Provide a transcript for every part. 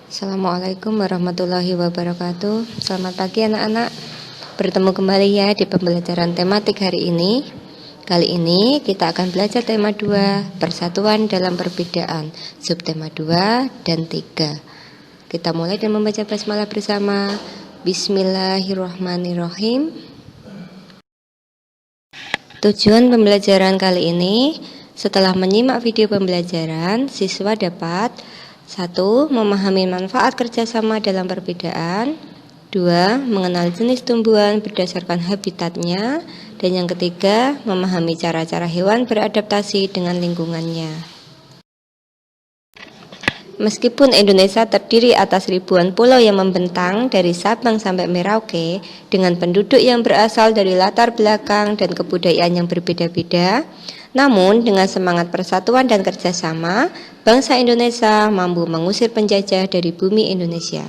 Assalamualaikum warahmatullahi wabarakatuh. Selamat pagi anak-anak. Bertemu kembali ya di pembelajaran tematik hari ini. Kali ini kita akan belajar tema 2, persatuan dalam perbedaan, subtema 2 dan 3. Kita mulai dengan membaca basmalah bersama. Bismillahirrahmanirrahim. Tujuan pembelajaran kali ini, setelah menyimak video pembelajaran, siswa dapat 1. Memahami manfaat kerjasama dalam perbedaan. 2. Mengenal jenis tumbuhan berdasarkan habitatnya. Dan yang ketiga, memahami cara-cara hewan beradaptasi dengan lingkungannya. Meskipun Indonesia terdiri atas ribuan pulau yang membentang dari Sabang sampai Merauke, dengan penduduk yang berasal dari latar belakang dan kebudayaan yang berbeda-beda, namun dengan semangat persatuan dan kerjasama, bangsa Indonesia mampu mengusir penjajah dari bumi Indonesia.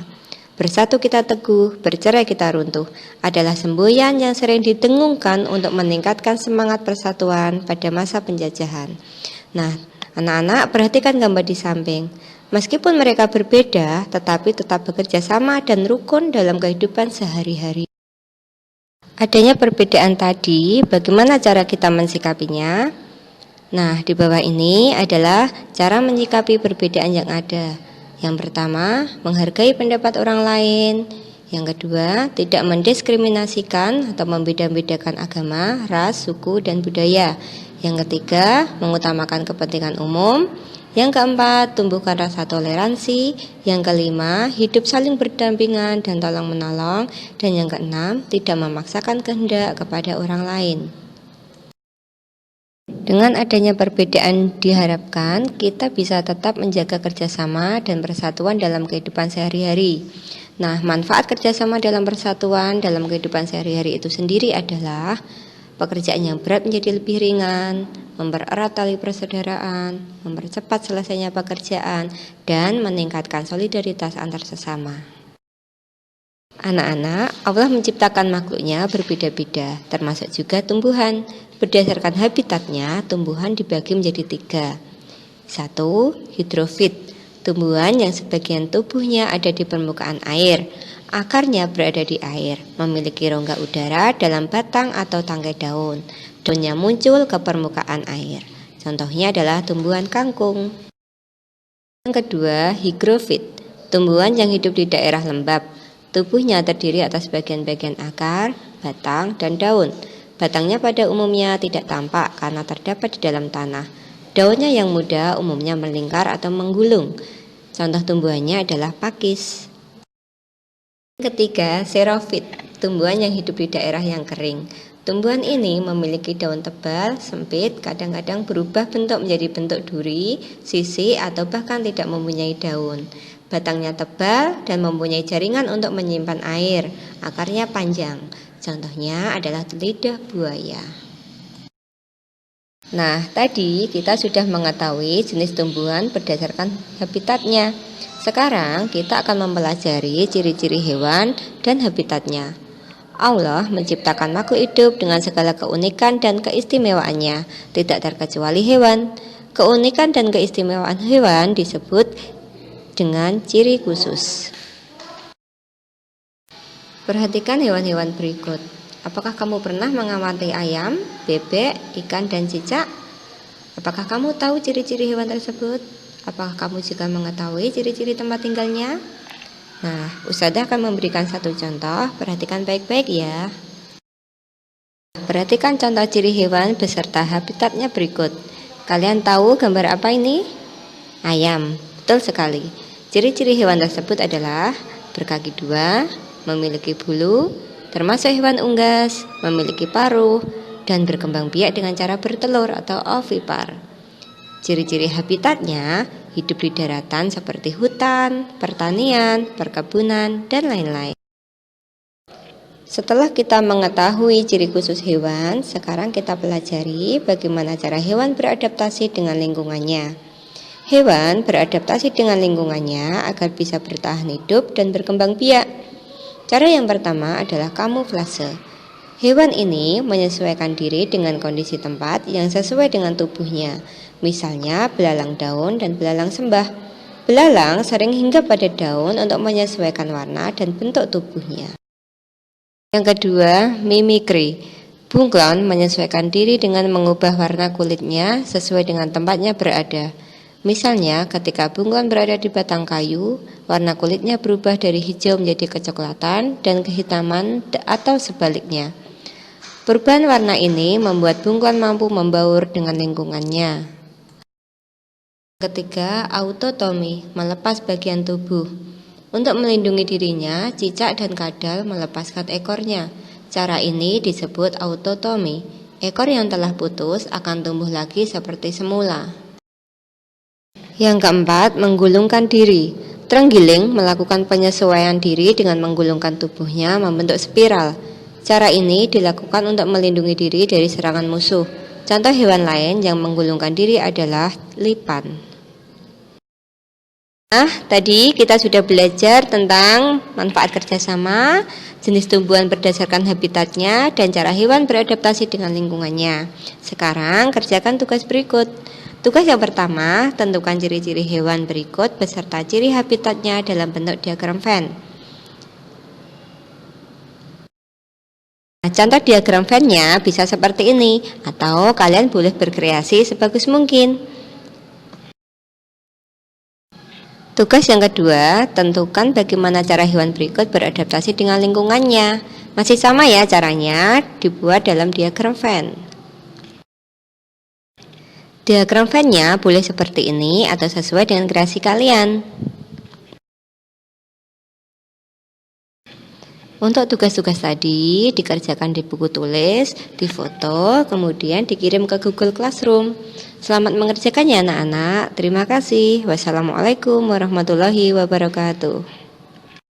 Bersatu kita teguh, bercerai kita runtuh adalah semboyan yang sering didengungkan untuk meningkatkan semangat persatuan pada masa penjajahan. Nah, anak-anak perhatikan gambar di samping. Meskipun mereka berbeda, tetapi tetap bekerja sama dan rukun dalam kehidupan sehari-hari. Adanya perbedaan tadi, bagaimana cara kita mensikapinya? Nah, di bawah ini adalah cara menyikapi perbedaan yang ada. Yang pertama, menghargai pendapat orang lain. Yang kedua, tidak mendiskriminasikan atau membeda-bedakan agama, ras, suku, dan budaya. Yang ketiga, mengutamakan kepentingan umum. Yang keempat, tumbuhkan rasa toleransi. Yang kelima, hidup saling berdampingan dan tolong-menolong. Dan yang keenam, tidak memaksakan kehendak kepada orang lain. Dengan adanya perbedaan diharapkan kita bisa tetap menjaga kerjasama dan persatuan dalam kehidupan sehari-hari. Nah, manfaat kerjasama dalam persatuan dalam kehidupan sehari-hari itu sendiri adalah pekerjaan yang berat menjadi lebih ringan, mempererat tali persaudaraan, mempercepat selesainya pekerjaan, dan meningkatkan solidaritas antar sesama. Anak-anak, Allah menciptakan makhluknya berbeda-beda, termasuk juga tumbuhan. Berdasarkan habitatnya, tumbuhan dibagi menjadi 3. 1. Hidrofit, tumbuhan yang sebagian tubuhnya ada di permukaan air. Akarnya berada di air, memiliki rongga udara dalam batang atau tangkai daun. Daunnya muncul ke permukaan air. Contohnya adalah tumbuhan kangkung. Yang kedua, higrofit, tumbuhan yang hidup di daerah lembab. Tubuhnya terdiri atas bagian-bagian akar, batang, dan daun. Batangnya pada umumnya tidak tampak karena terdapat di dalam tanah. Daunnya yang muda umumnya melingkar atau menggulung. Contoh tumbuhannya adalah pakis. Ketiga, xerofit, tumbuhan yang hidup di daerah yang kering. Tumbuhan ini memiliki daun tebal, sempit, kadang-kadang berubah bentuk menjadi bentuk duri, sisik, atau bahkan tidak mempunyai daun. Batangnya tebal dan mempunyai jaringan untuk menyimpan air. Akarnya panjang. Contohnya adalah lidah buaya. Nah, tadi kita sudah mengetahui jenis tumbuhan berdasarkan habitatnya. Sekarang kita akan mempelajari ciri-ciri hewan dan habitatnya. Allah menciptakan makhluk hidup dengan segala keunikan dan keistimewaannya, tidak terkecuali hewan. Keunikan dan keistimewaan hewan disebut dengan ciri khusus. Perhatikan hewan-hewan berikut. Apakah kamu pernah mengamati ayam, bebek, ikan, dan cicak? Apakah kamu tahu ciri-ciri hewan tersebut? Apakah kamu juga mengetahui ciri-ciri tempat tinggalnya? Nah, Ustadzah akan memberikan satu contoh. Perhatikan baik-baik ya. Perhatikan contoh ciri hewan beserta habitatnya berikut. Kalian tahu gambar apa ini? Ayam. Betul sekali. Ciri-ciri hewan tersebut adalah berkaki 2, memiliki bulu, termasuk hewan unggas, memiliki paruh, dan berkembang biak dengan cara bertelur atau ovipar. Ciri-ciri habitatnya hidup di daratan seperti hutan, pertanian, perkebunan, dan lain-lain. Setelah kita mengetahui ciri khusus hewan, sekarang kita pelajari bagaimana cara hewan beradaptasi dengan lingkungannya. Hewan beradaptasi dengan lingkungannya agar bisa bertahan hidup dan berkembang biak. Cara yang pertama adalah kamuflase. Hewan ini menyesuaikan diri dengan kondisi tempat yang sesuai dengan tubuhnya, misalnya belalang daun dan belalang sembah. Belalang sering hinggap pada daun untuk menyesuaikan warna dan bentuk tubuhnya. Yang kedua, mimikri. Bunglon menyesuaikan diri dengan mengubah warna kulitnya sesuai dengan tempatnya berada. Misalnya, ketika bunglon berada di batang kayu, warna kulitnya berubah dari hijau menjadi kecoklatan dan kehitaman atau sebaliknya. Perubahan warna ini membuat bunglon mampu membaur dengan lingkungannya. Ketiga, autotomi, melepas bagian tubuh. Untuk melindungi dirinya, cicak dan kadal melepaskan ekornya. Cara ini disebut autotomi. Ekor yang telah putus akan tumbuh lagi seperti semula. Yang keempat, menggulungkan diri. Terenggiling melakukan penyesuaian diri dengan menggulungkan tubuhnya membentuk spiral. Cara ini dilakukan untuk melindungi diri dari serangan musuh. Contoh hewan lain yang menggulungkan diri adalah lipan. Nah, tadi kita sudah belajar tentang manfaat kerjasama, jenis tumbuhan berdasarkan habitatnya, dan cara hewan beradaptasi dengan lingkungannya. Sekarang, kerjakan tugas berikut. Tugas yang pertama, tentukan ciri-ciri hewan berikut beserta ciri habitatnya dalam bentuk diagram Venn. Nah, contoh diagram Venn-nya bisa seperti ini, atau kalian boleh berkreasi sebagus mungkin. Tugas yang kedua, tentukan bagaimana cara hewan berikut beradaptasi dengan lingkungannya. Masih sama ya caranya, dibuat dalam diagram Venn. Diagram Venn-nya boleh seperti ini atau sesuai dengan kreasi kalian. Untuk tugas-tugas tadi dikerjakan di buku tulis, difoto, kemudian dikirim ke Google Classroom. Selamat mengerjakannya anak-anak. Terima kasih. Wassalamualaikum warahmatullahi wabarakatuh.